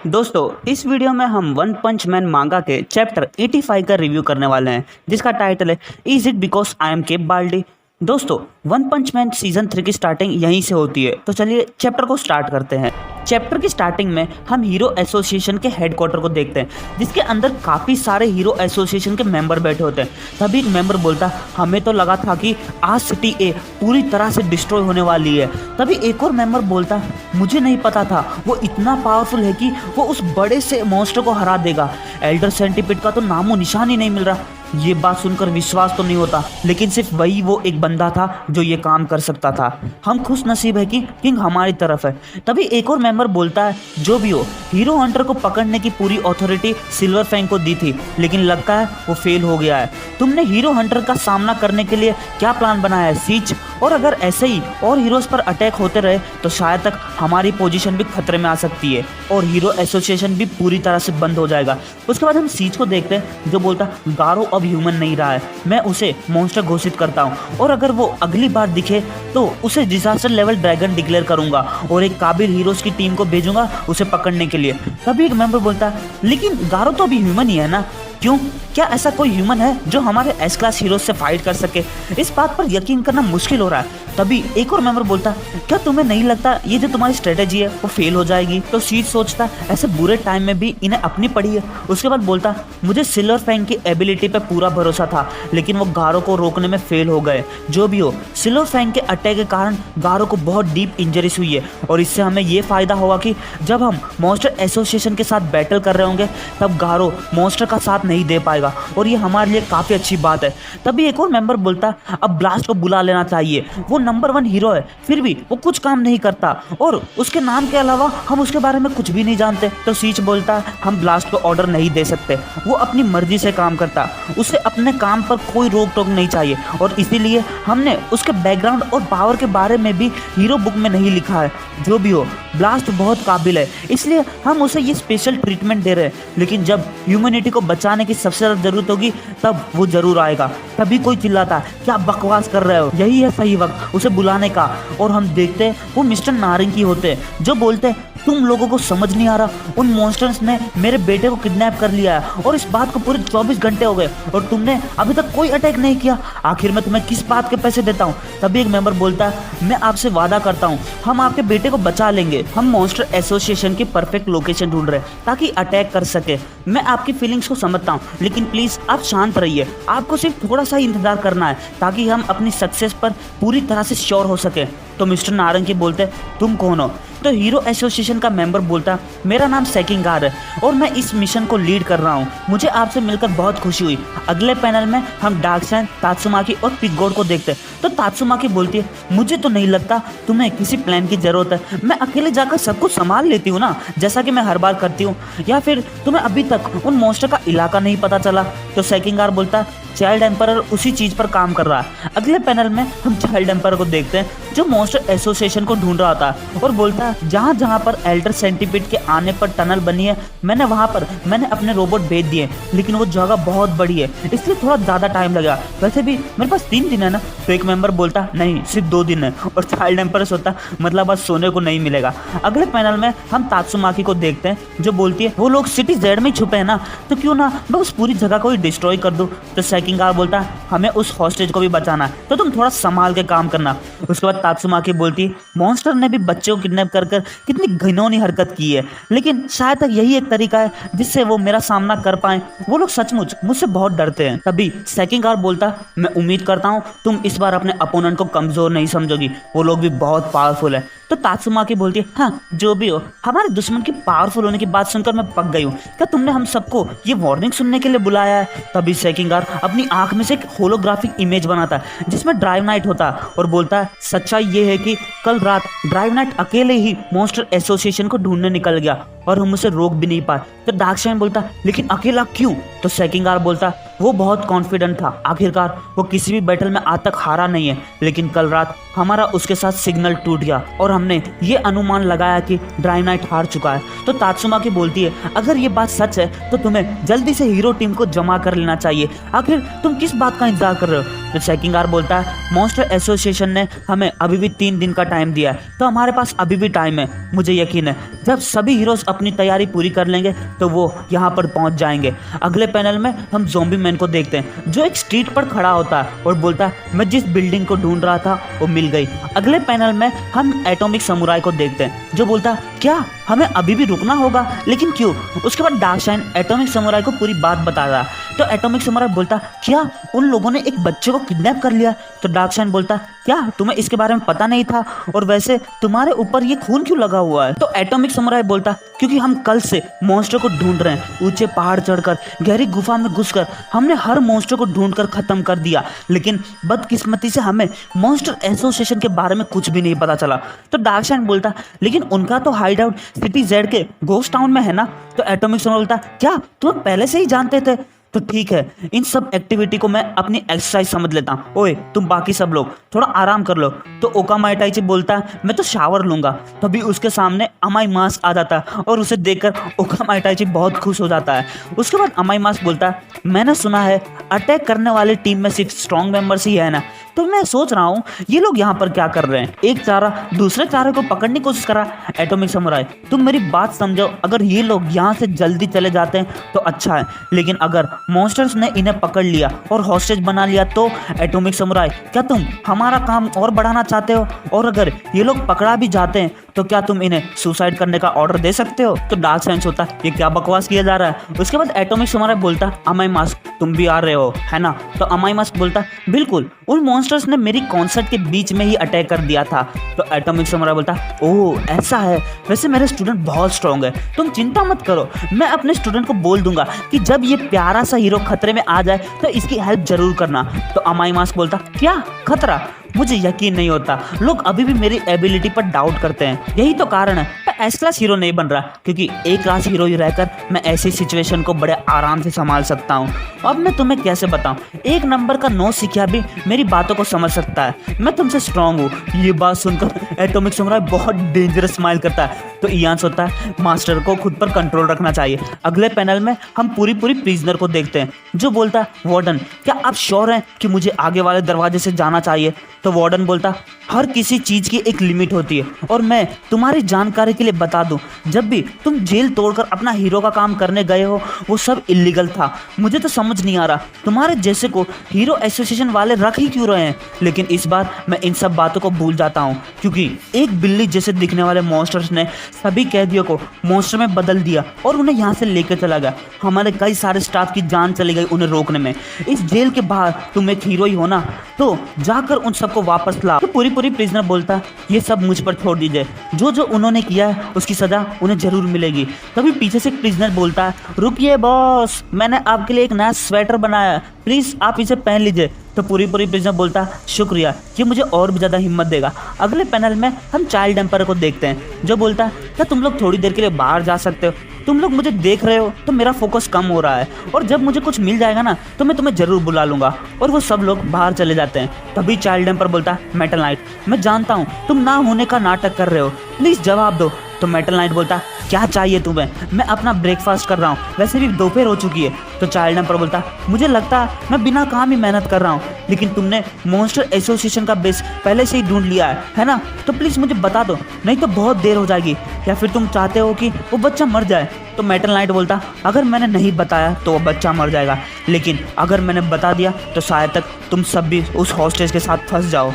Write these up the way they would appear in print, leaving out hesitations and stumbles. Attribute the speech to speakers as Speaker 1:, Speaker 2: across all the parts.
Speaker 1: दोस्तों इस वीडियो में हम वन पंच मैन मांगा के चैप्टर 85 का रिव्यू करने वाले हैं जिसका टाइटल है is it because I am cape baldy. दोस्तों वन पंच मैन सीजन 3 की स्टार्टिंग यहीं से होती है, तो चलिए चैप्टर को स्टार्ट करते हैं। चैप्टर की स्टार्टिंग में हम हीरो एसोसिएशन के हेडक्वार्टर को देखते हैं जिसके अंदर काफ़ी सारे हीरो एसोसिएशन के मेंबर बैठे होते हैं। तभी एक मेंबर बोलता हमें तो लगा था कि आज सिटी ए पूरी तरह से डिस्ट्रॉय होने वाली है। तभी एक और मेंबर बोलता मुझे नहीं पता था वो इतना पावरफुल है कि वो उस बड़े से मॉन्स्टर को हरा देगा। एल्डर सेंटीपिड का तो नामो निशान ही नहीं मिल रहा। ये बात सुनकर विश्वास तो नहीं होता, लेकिन सिर्फ वही वो एक बंदा था जो ये काम कर सकता था। हम खुश नसीब है कि किंग हमारी तरफ है। तभी एक और मेंबर बोलता है जो भी हो, हीरो हंटर को पकड़ने की पूरी अथॉरिटी सिल्वर फैंग को दी थी, लेकिन लगता है वो फेल हो गया है। तुमने हीरो हंटर का सामना करने के लिए क्या प्लान बनाया है सीच? और अगर ऐसे ही और हीरोज पर अटैक होते रहे तो शायद तक हमारी पोजीशन भी खतरे में आ सकती है और हीरो एसोसिएशन भी पूरी तरह से बंद हो जाएगा। उसके बाद हम सीच को देखते हैं जो बोलता गारो अब ह्यूमन नहीं रहा है, मैं उसे मॉन्स्टर घोषित करता हूँ और अगर वो अगली बार दिखे तो उसे डिजास्टर लेवल ड्रैगन डिक्लेयर करूंगा और एक काबिल हीरोज की टीम को भेजूंगा उसे पकड़ने के लिए। तभी एक मेंबर बोलता लेकिन गारो तो अभी ह्यूमन ही है ना, क्यों? क्या ऐसा कोई ह्यूमन है जो हमारे एस क्लास हीरोज से फाइट कर सके? इस बात पर यकीन करना मुश्किल हो रहा है। तभी एक और मेंबर बोलता क्या तुम्हें नहीं लगता ये जो तुम्हारी स्ट्रेटेजी है वो फेल हो जाएगी? तो सीट सोचता ऐसे बुरे टाइम में भी इन्हें अपनी पड़ी है। उसके बाद बोलता मुझे सिल्वर फैंग की एबिलिटी पे पूरा भरोसा था, लेकिन वो गारो को रोकने में फेल हो गए। जो भी हो, सिल्वर फैंग के अटैक के कारण गारो को बहुत डीप इंजरीज हुई है और इससे हमें ये फायदा होगा कि जब हम मॉन्स्टर एसोसिएशन के साथ बैटल कर रहे होंगे तब गारो मॉन्स्टर का साथ नहीं दे पाएगा और ये हमारे लिए काफी अच्छी बात है। तभी एक और मेंबर बोलता अब ब्लास्ट को बुला लेना चाहिए, वो नंबर 1 हीरो है, फिर भी वो कुछ काम नहीं करता और उसके नाम के अलावा हम उसके बारे में कुछ भी नहीं जानते। तो सीच बोलता हम ब्लास्ट को ऑर्डर नहीं दे सकते, वो अपनी मर्जी से काम करता, उसे अपने काम पर कोई रोक टोक नहीं चाहिए और इसीलिए हमने उसके बैकग्राउंड और पावर के बारे में भी हीरो बुक में नहीं लिखा है। जो भी हो, ब्लास्ट बहुत काबिल है, इसलिए हम उसे ये स्पेशल ट्रीटमेंट दे रहे हैं, लेकिन जब ह्यूमैनिटी को बचाने की सबसे ज्यादा जरूरत होगी तब वो जरूर आएगा। तभी कोई चिल्लाता क्या बकवास कर रहे हो, यही है सही वक्त उसे बुलाने का। और हम देखते हैं वो मिस्टर नारंगी होते हैं जो बोलते हैं तुम लोगों को समझ नहीं आ रहा, उन मॉन्स्टर्स ने मेरे बेटे को किडनैप कर लिया है और इस बात को पूरे 24 घंटे हो गए और तुमने अभी तक कोई अटैक नहीं किया, आखिर मैं तुम्हें किस बात के पैसे देता हूँ? तभी एक मेंबर बोलता है मैं आपसे वादा करता हूँ हम आपके बेटे को बचा लेंगे, हम मॉन्स्टर एसोसिएशन की परफेक्ट लोकेशन ढूंढ रहे हैं ताकि अटैक कर सके। मैं आपकी फीलिंग्स को समझता हूँ, लेकिन प्लीज आप शांत रहिए, आपको सिर्फ थोड़ा सा इंतजार करना है ताकि हम अपनी सक्सेस पर पूरी तरह से श्योर हो सके। तो मिस्टर नारंगी बोलते तुम कौन हो? तो हीरो एसोसिएशन का मेंबर बोलता मेरा नाम सेकिंगार है और मैं इस मिशन को लीड कर रहा हूँ, मुझे आपसे मिलकर बहुत खुशी हुई। अगले पैनल में हम डार्कसाइन, तात्सुमाकी और पिगोड को देखते हैं। तो तात्सुमाकी बोलती है मुझे तो नहीं लगता तुम्हें किसी प्लान की जरूरत है, मैं अकेले जाकर सब कुछ संभाल लेती हूँ ना, जैसा कि मैं हर बार करती हूँ, या फिर तुम्हें अभी तक उन मॉन्स्टर का इलाका नहीं पता चला? तो सेकिंगार बोलता चाइल्ड एम्परर उसी चीज पर काम कर रहा है। अगले पैनल में हम चाइल्ड एम्परर को देखते हैं जो मॉन्स्टर एसोसिएशन को ढूंढ रहा था और बोलता है जहां जहां पर एल्डर सेंटीपिड के आने पर टनल बनी है मैंने वहां पर अपने रोबोट भेज दिए, लेकिन वो जगह बहुत बड़ी है इसलिए थोड़ा ज्यादा टाइम लगेगा, वैसे भी मेरे पास 3 दिन है ना। तो एक मेंबर बोलता नहीं सिर्फ 2 दिन है और चाइल्ड एम्परर सोचता मतलब आज सोने को नहीं मिलेगा। अगले पैनल में हम तात्सुमाकी को देखते हैं जो बोलती है वो लोग सिटी जेड में छुपे है ना, तो क्यों ना मैं उस पूरी जगह को ही डिस्ट्रॉय कर दूं। तो सेकिंगार बोलता हमें उस हॉस्टेज को भी बचाना है, तो तुम थोड़ा संभाल के काम करना। उसके बाद तात्सुमाकी बोलती मॉन्स्टर ने भी बच्चे को किडनैप कर कितनी घिनौनी हरकत की है, लेकिन शायद तक यही एक तरीका है जिससे वो मेरा सामना कर पाए, वो लोग सचमुच मुझसे बहुत डरते हैं। तभी सेकिंगार बोलता मैं उम्मीद करता हूँ तुम इस बार अपने अपोनेंट को कमजोर नहीं समझोगी, वो लोग भी बहुत पावरफुल है। तो तात्सुमाकी बोलती है हाँ जो भी हो, हमारे दुश्मन की पावरफुल होने की बात सुनकर मैं पक गई हूँ, क्या तुमने हम सबको ये वार्निंग सुनने के लिए बुलाया है? तभी सेकिंगार अपनी आंख में से एक होलोग्राफिक इमेज बनाता है जिसमें ड्राइव नाइट होता है और बोलता है सच्चाई ये है कि कल रात ड्राइव नाइट अकेले ही मॉन्स्टर एसोसिएशन को ढूंढने निकल गया और हम उसे रोक भी नहीं पाए। तो डार्कसाइन बोलता लेकिन अकेला क्यों? तो सेकिंगार बोलता वो बहुत कॉन्फिडेंट था, आखिरकार वो किसी भी बैटल में आज तक हारा नहीं है, लेकिन कल रात हमारा उसके साथ सिग्नल टूट गया और हमने ये अनुमान लगाया कि ड्राइव नाइट हार चुका है। तो तात्सुमाकी बोलती है अगर ये बात सच है तो तुम्हें जल्दी से हीरो टीम को जमा कर लेना चाहिए, आखिर तुम किस बात का इंतजार कर रहे हो? तो सेकिंगार बोलता है मॉन्स्टर एसोसिएशन ने हमें अभी भी 3 दिन का टाइम दिया है, तो हमारे पास अभी भी टाइम है। मुझे यकीन है जब सभी हीरोज अपनी तैयारी पूरी कर लेंगे तो वो यहाँ पर पहुँच जाएंगे। अगले पैनल में हम ज़ॉम्बी मैन को देखते हैं जो एक स्ट्रीट पर खड़ा होता है और बोलता है मैं जिस बिल्डिंग को ढूंढ रहा था वो मिल गई। अगले पैनल में हम एटॉमिक समुराई को देखते हैं जो बोलता है क्या हमें अभी भी रुकना होगा, लेकिन क्यों। उसके बाद डार्क शाइन एटॉमिक समुराई को पूरी बात बता रहा तो एटॉमिक समुराई बोलता क्या उन लोगों ने एक बच्चे को किडनैप कर लिया। तो डार्क शाइन बोलता क्या तुम्हें इसके बारे में पता नहीं था, और वैसे तुम्हारे ऊपर ये खून क्यों लगा हुआ है। तो एटॉमिक समुराई बोलता क्योंकि हम कल से मॉन्स्टर को ढूंढ रहे हैं। ऊंचे पहाड़ चढ़कर गहरी गुफा में घुसकर हमने हर मॉन्स्टर को ढूंढकर खत्म कर दिया, लेकिन बदकिस्मती से हमें मॉन्स्टर एसोसिएशन के बारे में कुछ भी नहीं पता चला। तो डार्क शाइन बोलता लेकिन उनका तो हाइड आउट सिटी जेड के घोस्ट टाउन में है ना। तो एटॉमिक समुराई बोलता क्या तुम पहले से ही जानते थे। तो ठीक है, इन सब एक्टिविटी को मैं अपनी एक्सरसाइज समझ लेता हूँ। ओए तुम बाकी सब लोग थोड़ा आराम कर लो। तो ओकामा इटाइची बोलता है मैं तो शावर लूंगा। तभी उसके सामने अमाई मास्क आ जाता है और उसे देखकर ओकामा इटाइची बहुत खुश हो जाता है। उसके बाद अमाई मास्क बोलता है मैंने सुना है अटैक करने वाली टीम में सिर्फ स्ट्रॉन्ग मेंबर्स ही है ना, तो मैं सोच रहा हूँ ये लोग यहाँ पर क्या कर रहे हैं। एक चारा दूसरे चारे को पकड़ने की कोशिश कर रहा है। एटॉमिक समुराई तुम मेरी बात समझो, अगर ये लोग यहाँ से जल्दी चले जाते हैं तो अच्छा है, लेकिन अगर मॉन्स्टर्स ने इन्हें पकड़ लिया और हॉस्टेज बना लिया तो। एटॉमिक समुराई क्या तुम हमारा काम और बढ़ाना चाहते हो, और अगर ये लोग पकड़ा भी जाते हैं तो क्या तुम इन्हें सुसाइड करने का ऑर्डर दे सकते हो। तो डार्क साइंस होता ये क्या बकवास किया जा रहा है। उसके बाद एटॉमिक समुराई बोलता अमाई मास्क तुम भी आ रहे हो है ना। तो अमाई मास्क बोलता बिल्कुल, उन मॉन्स्टर्स ने मेरी कॉन्सर्ट के बीच में ही अटैक कर दिया था। तो एटॉमिक समुराई बोलता ओह ऐसा है, वैसे मेरे स्टूडेंट बहुत स्ट्रांग है, तुम चिंता मत करो, मैं अपने स्टूडेंट को बोल दूंगा कि जब ये प्यारा सा हीरो खतरे में आ जाए तो इसकी हेल्प जरूर करना। तो अमाई मास्क बोलता क्या खतरा, मुझे यकीन नहीं होता, लोग अभी भी मेरी एबिलिटी पर डाउट करते हैं, यही तो कारण है मैं एस क्लास हीरो नहीं बन रहा, क्योंकि ए क्लास हीरो ही रहकर मैं ऐसी सिचुएशन को बड़े आराम से संभाल सकता हूँ। अब मैं तुम्हें कैसे बताऊँ, एक नंबर का नो सिखिया भी मेरी बातों को समझ सकता है, मैं तुमसे स्ट्रांग हूँ। ये बात सुनकर एटॉमिक समुराई बहुत डेंजरस स्माइल करता है। तो इयान होता है मास्टर को खुद पर कंट्रोल रखना चाहिए। अगले पैनल में हम पूरी प्रिजनर को देखते हैं जो बोलता है वार्डन क्या आप श्योर हैं कि मुझे आगे वाले दरवाजे से जाना चाहिए। तो वार्डन बोलता हर किसी चीज की एक लिमिट होती है, और मैं तुम्हारी जानकारी के लिए बता दूं, जब भी तुम जेल तोड़कर अपना हीरो का काम करने गए हो वो सब इलीगल था। मुझे तो समझ नहीं आ रहा तुम्हारे जैसे को हीरो एसोसिएशन वाले रख ही क्यों रहे हैं, लेकिन इस बार मैं इन सब बातों को भूल जाता हूँ, क्योंकि एक बिल्ली जैसे दिखने वाले मॉन्स्टर्स ने सभी कैदियों को मॉन्स्टर में बदल दिया और उन्हें यहाँ से लेकर चला गया। हमारे कई सारे स्टाफ की जान चली गई उन्हें रोकने में। इस जेल के बाहर तुम एक हीरो ही हो ना, तो जाकर उन सबको वापस ला। तो पूरी प्रिजनर बोलता है ये सब मुझ पर छोड़ दीजिए, जो जो उन्होंने किया है उसकी सजा उन्हें जरूर मिलेगी। तभी पीछे से प्रिजनर बोलता है रुकिए बॉस, मैंने आपके लिए एक नया स्वेटर बनाया है, प्लीज आप इसे पहन लीजिए। तो पूरी प्रिजनर बोलता है शुक्रिया, ये मुझे और भी ज़्यादा हिम्मत देगा। अगले पैनल में हम चाइल्ड एम्पायर को देखते हैं जो बोलता है क्या तुम लोग थोड़ी देर के लिए बाहर जा सकते हो, तुम लोग मुझे देख रहे हो तो मेरा फोकस कम हो रहा है, और जब मुझे कुछ मिल जाएगा ना तो मैं तुम्हें जरूर बुला लूंगा। और वो सब लोग बाहर चले जाते हैं। तभी चाइल्ड एम्पायर बोलता है मेटल नाइट मैं जानता हूँ तुम ना होने का नाटक कर रहे हो, प्लीज़ जवाब दो। तो मेटल नाइट बोलता क्या चाहिए तुम्हें, मैं अपना ब्रेकफास्ट कर रहा हूँ, वैसे भी दोपहर हो चुकी है। तो चाइल्ड एम्पायर बोलता मुझे लगता है मैं बिना काम ही मेहनत कर रहा हूँ, लेकिन तुमने मॉन्स्टर एसोसिएशन का बेस पहले से ही ढूंढ लिया है ना, तो प्लीज़ मुझे बता दो, नहीं तो बहुत देर हो जाएगी, या फिर तुम चाहते हो कि वो बच्चा मर जाए। तो मेटल नाइट बोलता अगर मैंने नहीं बताया तो वो बच्चा मर जाएगा, लेकिन अगर मैंने बता दिया तो शायद तक तुम सब भी उस हॉस्टेज के साथ फंस जाओ,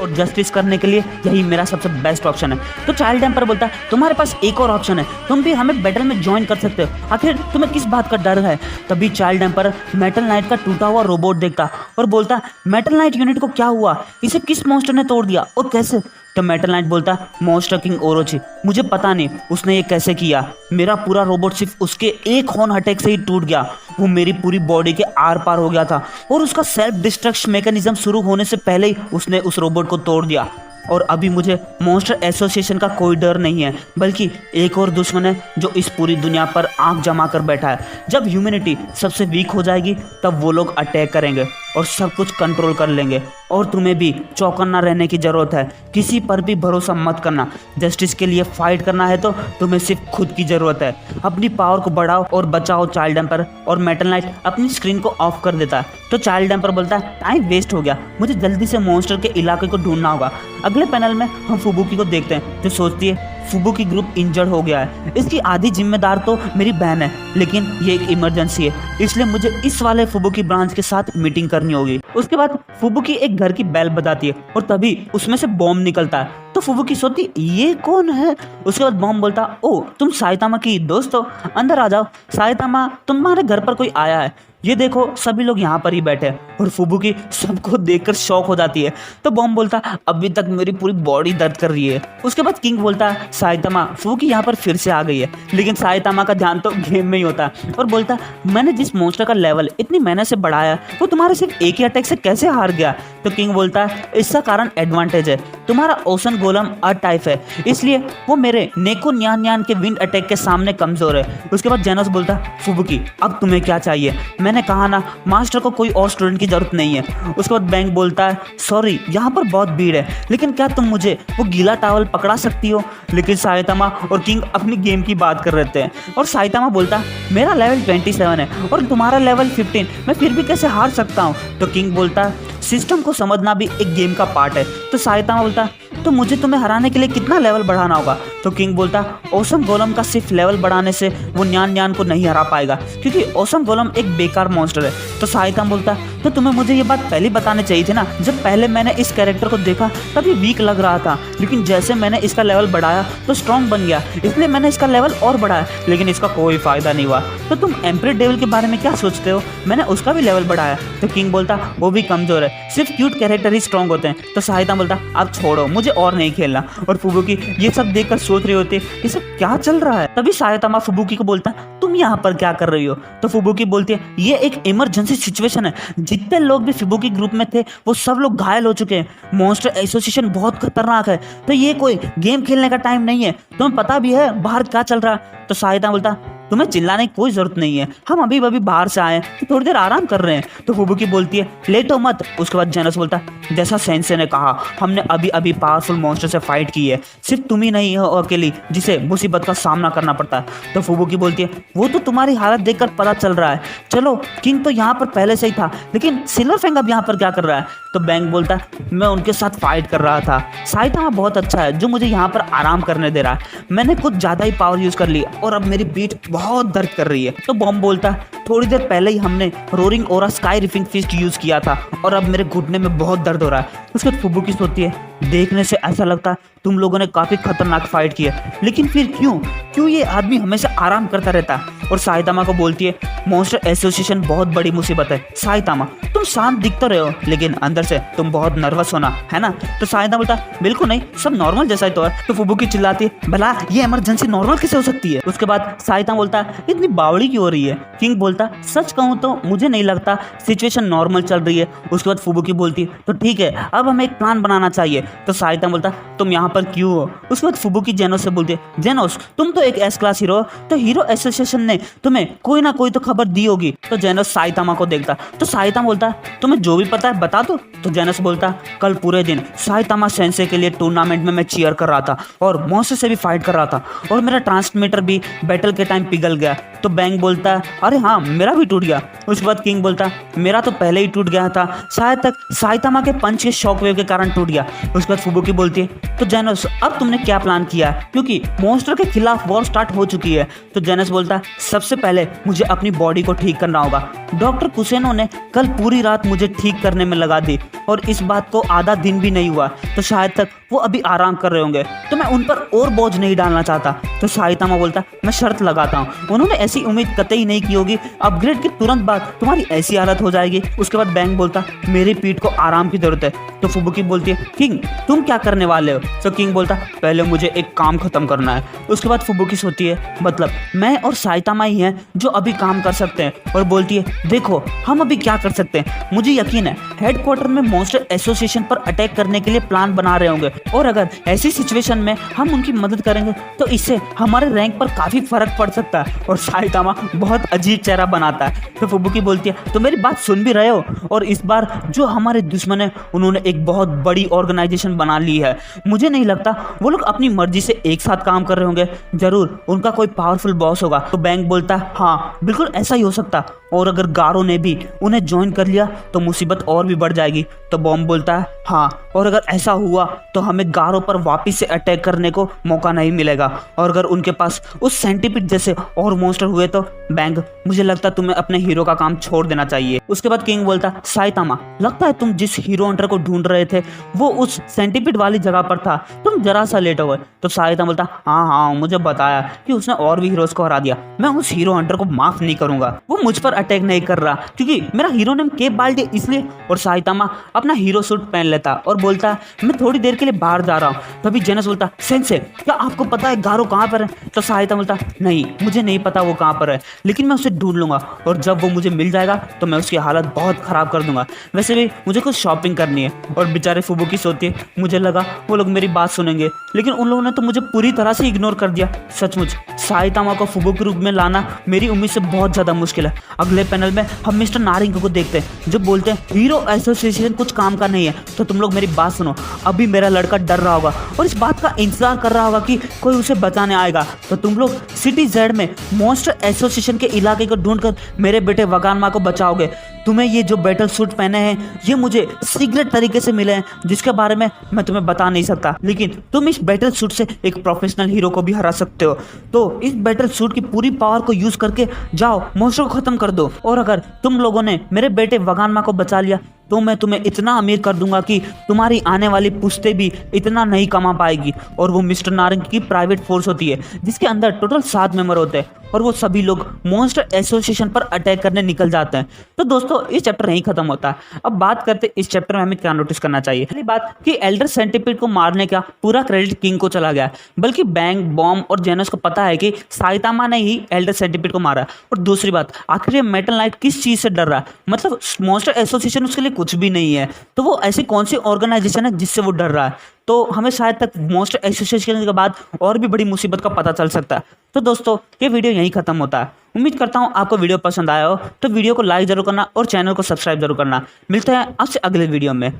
Speaker 1: और जस्टिस करने के लिए यही मेरा सबसे बेस्ट ऑप्शन है। तो चाइल्ड एम्पायर बोलता है तुम्हारे पास एक और ऑप्शन है, तुम भी हमें बैटल में ज्वाइन कर सकते हो, आखिर तुम्हें किस बात का डर है। तभी चाइल्ड एम्पायर मेटल नाइट का टूटा हुआ रोबोट देखता और बोलता मेटल नाइट यूनिट को क्या हुआ, इसे किस मॉन्स्टर ने तोड़ दिया और कैसे। तो मेटल नाइट बोलता मॉन्स्टर किंग ओरोची, मुझे पता नहीं उसने ये कैसे किया, मेरा पूरा रोबोट सिर्फ उसके एक हॉर्न अटैक से ही टूट गया, वो मेरी पूरी बॉडी के आर पार हो गया था, और उसका सेल्फ डिस्ट्रक्शन मैकेनिज्म शुरू होने से पहले ही उसने उस रोबोट को तोड़ दिया। और अभी मुझे मॉन्स्टर एसोसिएशन का कोई डर नहीं है, बल्कि एक और दुश्मन है जो इस पूरी दुनिया पर आंख जमा कर बैठा है। जब ह्यूमैनिटी सबसे वीक हो जाएगी तब वो लोग अटैक करेंगे और सब कुछ कंट्रोल कर लेंगे, और तुम्हें भी चौकन्ना रहने की ज़रूरत है, किसी पर भी भरोसा मत करना। जस्टिस के लिए फाइट करना है तो तुम्हें सिर्फ खुद की ज़रूरत है, अपनी पावर को बढ़ाओ और बचाओ चाइल्ड एम्पायर। और मेटल नाइट अपनी स्क्रीन को ऑफ कर देता है। तो चाइल्ड एम्पायर बोलता है टाइम वेस्ट हो गया, मुझे जल्दी से मॉन्स्टर के इलाके को ढूंढना होगा। अगले पैनल में हम फुबुकी को देखते हैं जो सोचती है फुबुकी ग्रुप इंजर्ड हो गया है। इसकी आधी जिम्मेदार तो मेरी बहन है, लेकिन ये एक इमरजेंसी है, इसलिए मुझे इस वाले फुबुकी ब्रांच के साथ मीटिंग करनी होगी। उसके बाद फुबुकी एक घर की बेल बजाती है और तभी उसमें से बॉम्ब निकलता है। तो फुबुकी सोचती ये कौन है। उसके बाद बॉम्ब बोलता ओ तुम साइतामा की दोस्त हो, अंदर आ जाओ। साइतामा तुम्हारे घर पर कोई आया है, ये देखो सभी लोग यहाँ पर ही बैठे हैं। और फुबुकी सबको देखकर शॉक हो जाती है। तो बॉम्ब बोलता अभी तक मेरी पूरी बॉडी दर्द कर रही है। उसके बाद किंग बोलता साइतामा फुबुकी यहाँ पर फिर से आ गई है, लेकिन साइतामा का ध्यान तो गेम में ही होता है और बोलता मैंने जिस मॉन्स्टर का लेवल इतनी मेहनत से बढ़ाया वो तुम्हारे सिर्फ एक ही अटैक से कैसे हार गया। तो किंग बोलता इसका कारण एडवांटेज है, तुम्हारा ओशन गोलम अर्थ टाइप है, इसलिए वो मेरे नेको न्यान न्यान के विंड अटैक के सामने कमजोर है। उसके बाद जेनोस बोलता फुबुकी अब तुम्हें क्या चाहिए, मैंने कहा ना मास्टर को कोई और स्टूडेंट की जरूरत नहीं है। उसके बाद बैंक बोलता है सॉरी यहाँ पर बहुत भीड़ है, लेकिन क्या तुम मुझे वो गीला टावल पकड़ा सकती हो। लेकिन साइतामा और किंग अपनी गेम की बात कर रहे थे और साइतामा बोलता मेरा लेवल 27 है और तुम्हारा लेवल 15, मैं फिर भी कैसे हार सकता हूँ। तो किंग बोलता सिस्टम को समझना भी एक गेम का पार्ट है। तो साइतामा बोलता तो मुझे तुम्हें हराने के लिए कितना लेवल बढ़ाना होगा। तो किंग बोलता ओसम गोलम का सिर्फ लेवल बढ़ाने से वो न्यान न्यान को नहीं हरा पाएगा, क्योंकि ओसम गोलम एक बेकार मॉन्स्टर है। तो साइतामा बोलता तो तुम्हें मुझे ये बात पहले बताने चाहिए थी ना, जब पहले मैंने इस कैरेक्टर को देखा तब ये वीक लग रहा था, लेकिन जैसे मैंने इसका लेवल बढ़ाया तो स्ट्रॉन्ग बन गया, इसलिए मैंने इसका लेवल और बढ़ाया, लेकिन इसका कोई फायदा नहीं हुआ। तो तुम एम्प्रेड डेविल के बारे में क्या सोचते हो, मैंने उसका भी लेवल बढ़ाया। तो किंग बोलता वो भी कमजोर है, सिर्फ क्यूट कैरेक्टर ही स्ट्रॉन्ग होते हैं। तो साइतामा बोलता अब छोड़ो, मुझे और नहीं खेलना। और फुबुकी ये सब देखकर सोच रही होती ये सब क्या चल रहा है। तभी साइतामा फुबुकी को बोलता तुम यहाँ पर क्या कर रही हो। तो फुबुकी बोलती है ये एक इमरजेंसी सिचुएशन है, जितने लोग भी फुबुकी ग्रुप में थे वो सब लोग घायल हो चुके हैं, मॉन्स्टर एसोसिएशन बहुत खतरनाक है, तो ये कोई गेम खेलने का टाइम नहीं है, तुम्हें पता भी है बाहर क्या चल रहा है। तो साइतामा बोलता तुम्हें चिल्लाने की कोई जरूरत नहीं है, हम अभी बाहर से आए हैं, थोड़ी देर आराम कर रहे हैं। तो फुबुकी बोलती है लेटो मत। उसके बाद जेनोस बोलता जैसा सेंसे ने कहा हमने अभी अभी पावरफुल मॉन्स्टर से फाइट की है, सिर्फ तुम ही नहीं हो अकेली जिसे मुसीबत का सामना करना पड़ता है। तो फुबुकी बोलती है वो तो तुम्हारी हालत देखकर पता चल रहा है, चलो किंग तो यहाँ पर पहले से ही था, लेकिन सिल्वर फैंग अब यहाँ पर क्या कर रहा है। तो बैंक बोलता मैं उनके साथ फाइट कर रहा था, साइतामा बहुत अच्छा है जो मुझे यहाँ पर आराम करने दे रहा है, मैंने कुछ ज़्यादा ही पावर यूज़ कर ली और अब मेरी पीठ बहुत दर्द कर रही है। तो बॉम्ब बोलता थोड़ी देर पहले ही हमने रोरिंग ओरा स्काई रिफिंग फिस्ट यूज़ किया था और अब मेरे घुटने में बहुत दर्द हो रहा है। उसके बाद फुबुकी सोचती है देखने से ऐसा लगता है तुम लोगों ने काफ़ी खतरनाक फाइट की है, लेकिन फिर क्यों ये आदमी हमेशा आराम करता रहता है। और साइतामा को बोलती है मॉन्स्टर एसोसिएशन बहुत बड़ी मुसीबत है साइतामा, तुम शांत दिख तो रहे हो लेकिन अंदर से तुम बहुत नर्वस होना है ना। तो साइतामा बोलता बिल्कुल नहीं, सब नॉर्मल जैसा ही तो है। तो फुबुकी चिल्लाती है भला ये इमरजेंसी नॉर्मल कैसे हो सकती है। उसके बाद साइतामा बोलता इतनी बावड़ी क्यों हो रही है। किंग बोलता सच कहूँ तो मुझे नहीं लगता सिचुएशन नॉर्मल चल रही है। उसके बाद फुबुकी बोलती तो ठीक है अब हमें एक प्लान बनाना चाहिए। तो साइतामा बोलता तुम यहाँ पर क्यों हो। उसके बाद फुबुकी जेनोस से बोलती है जेनोस तुम तो एक एस क्लास हीरो, तो हीरो एसोसिएशन ने तुम्हें कोई ना कोई तो खबर दी होगी। तो जेनोस साइतामा को देखता तो साइतामा बोलता तुम्हें जो भी पता है बता दो। तो जेनोस बोलता कल पूरे दिन साइतामा सेंसे के लिए टूर्नामेंट में मैं चीयर कर रहा था और मॉन्स्टर से भी फाइट कर रहा था और मेरा ट्रांसमीटर भी बैटल के टाइम पिघल गया। तो बैंक बोलता अरे हाँ मेरा भी टूट गया। उसके बाद किंग बोलता मेरा तो पहले ही टूट गया था, शायद तक साइतामा के पंच के शॉक वेव के कारण टूट गया। उसके बाद फुबुकी बोलती है तो जेनोस अब तुमने क्या प्लान किया है, क्योंकि मॉन्स्टर के खिलाफ वॉर स्टार्ट हो चुकी है। तो जेनोस बोलता सबसे पहले मुझे अपनी बॉडी को ठीक करना होगा, डॉक्टर कुसेनो ने कल पूरी रात मुझे ठीक करने में लगा दी और इस बात को आधा दिन भी नहीं हुआ, तो शायद तक वो अभी आराम कर रहे होंगे, तो मैं उन पर और बोझ नहीं डालना चाहता। तो साइतामा बोलता मैं शर्त लगाता हूँ उन्होंने ऐसी उम्मीद कतई नहीं की होगी, अपग्रेड के तुरंत बाद तुम्हारी ऐसी हालत हो जाएगी। उसके बाद बैंक बोलता मेरी पीठ को आराम की जरूरत है। तो फुबुकी बोलती है किंग तुम क्या करने वाले हो। तो किंग बोलता पहले मुझे एक काम खत्म करना है। उसके बाद फुबुकी सोचती है मतलब मैं और साइतामा ही हैं जो अभी काम कर सकते हैं, और बोलती है देखो हम अभी क्या कर सकते हैं, मुझे यकीन है हेडक्वार्टर में मॉन्स्टर एसोसिएशन पर अटैक करने के लिए प्लान बना रहे होंगे, और अगर ऐसी सिचुएशन में हम उनकी मदद करेंगे तो इससे हमारे रैंक पर काफी फर्क पड़ सकता है। और साइतामा बहुत अजीब चेहरा बनाता है। तो फुबुकी बोलती है तो मेरी बात सुन भी रहे हो, और इस बार जो हमारे दुश्मन है उन्होंने एक बहुत बड़ी ऑर्गेनाइजेशन बना ली है, मुझे नहीं लगता वो लोग अपनी मर्जी से एक साथ काम कर रहे होंगे, जरूर उनका कोई पावरफुल बॉस होगा। तो बैंक बोलता हाँ बिल्कुल ऐसा ही हो सकता, और अगर गारो ने भी उन्हें ज्वाइन कर लिया तो मुसीबत और भी बढ़ जाएगी। तो बॉम्ब बोलता है हाँ, और अगर ऐसा हुआ तो हमें गारो पर वापस से अटैक करने को मौका नहीं मिलेगा, और अगर उनके पास उस सेंटीपीड जैसे और मॉन्स्टर हुए तो बैंग, मुझे लगता है तुम्हें अपने हीरो का काम छोड़ देना चाहिए। उसके बाद किंग बोलता साइतामा, लगता है तुम जिस हीरो हंटर को ढूंढ रहे थे वो उस सेंटीपीड वाली जगह पर था, तुम जरा सा लेट हो गए। तो साइतामा बोलता हाँ, मुझे बताया कि उसने और भी हीरोज को हरा दिया, मैं उस हीरो हंटर को माफ नहीं करूंगा, वो मुझ पर अटैक नहीं कर रहा क्योंकि मेरा हीरो नेम केप बाल्डी इसलिए। और साइतामा अपना हीरो सूट पहन लेता और बोलता मैं थोड़ी देर के लिए बाहर जा रहा हूँ। तभी जेनस बोलता सेंसे, क्या आपको पता है गारो कहाँ पर है? तो साइतामा बोलता नहीं, मुझे नहीं पता वो कहाँ पर है, लेकिन मैं उसे ढूंढ लूंगा और जब वो मुझे मिल जाएगा तो मैं उसकी हालत बहुत खराब कर दूंगा। वैसे भी मुझे कुछ शॉपिंग करनी है। और बेचारे फुबुकी सोचती है मुझे लगा वो लोग मेरी बात सुनेंगे, लेकिन उन लोगों ने तो मुझे पूरी तरह से इग्नोर कर दिया। सचमुच साइतामा को फुबुकी रूप में लाना मेरी उम्मीद से बहुत ज़्यादा मुश्किल है। अगले पैनल में हम मिस्टर नारिंग को देखते हैं जो बोलते हैं हीरो एसोसिएशन कुछ काम का नहीं है, तो तुम लोग मेरी बात सुनो। अभी मेरा लड़का डर रहा होगा और इस बात का इंतजार कर रहा होगा कि कोई उसे बचाने आएगा, तो तुम लोग सिटी जेड में मॉन्स्टर एसोसिएशन के इलाके को ढूंढकर मेरे बेटे वगानमा को बचाओगे। तुम्हें ये जो बैटल सूट पहने हैं ये मुझे सीक्रेट तरीके से मिले हैं जिसके बारे में मैं तुम्हें बता नहीं सकता, लेकिन तुम इस बैटल सूट से एक प्रोफेशनल हीरो को भी हरा सकते हो। तो इस बैटल सूट की पूरी पावर को यूज करके जाओ मॉन्स्टर को खत्म कर दो, और अगर तुम लोगों ने मेरे बेटे वगानमा को बचा लिया तो मैं तुम्हें इतना अमीर कर दूंगा कि तुम्हारी आने वाली पुश्ते भी इतना नहीं कमा पाएगी। और वो मिस्टर नारंग की प्राइवेट फोर्स होती है जिसके अंदर टोटल 7 मेंबर होते हैं और वो सभी लोग मॉन्स्टर एसोसिएशन पर अटैक करने निकल जाते हैं। तो दोस्तों इस चैप्टर नहीं खत्म होता है। अब बात करते इस चैप्टर में हमें क्या नोटिस करना चाहिए। पहली बात कि एल्डर सेंटीपीड को मारने का पूरा क्रेडिट किंग को चला गया, बल्कि बैंग, बॉम्ब और जेनस को पता है कि साइतामा ने ही एल्डर सेंटीपीड को मारा। और दूसरी बात, आखिर ये मेटल नाइट किस चीज़ से डर रहा है? मतलब मॉन्स्टर एसोसिएशन उसके लिए कुछ भी नहीं है, तो वो ऐसी कौन सी ऑर्गेनाइजेशन है जिससे वो डर रहा है? तो हमें शायद तक मॉन्स्टर एसोसिएशन के बाद और भी बड़ी मुसीबत का पता चल सकता है। तो दोस्तों ये वीडियो यहीं खत्म होता है। उम्मीद करता हूँ आपको वीडियो पसंद आया हो, तो वीडियो को लाइक जरूर करना और चैनल को सब्सक्राइब जरूर करना। मिलते हैं आपसे अगले वीडियो में।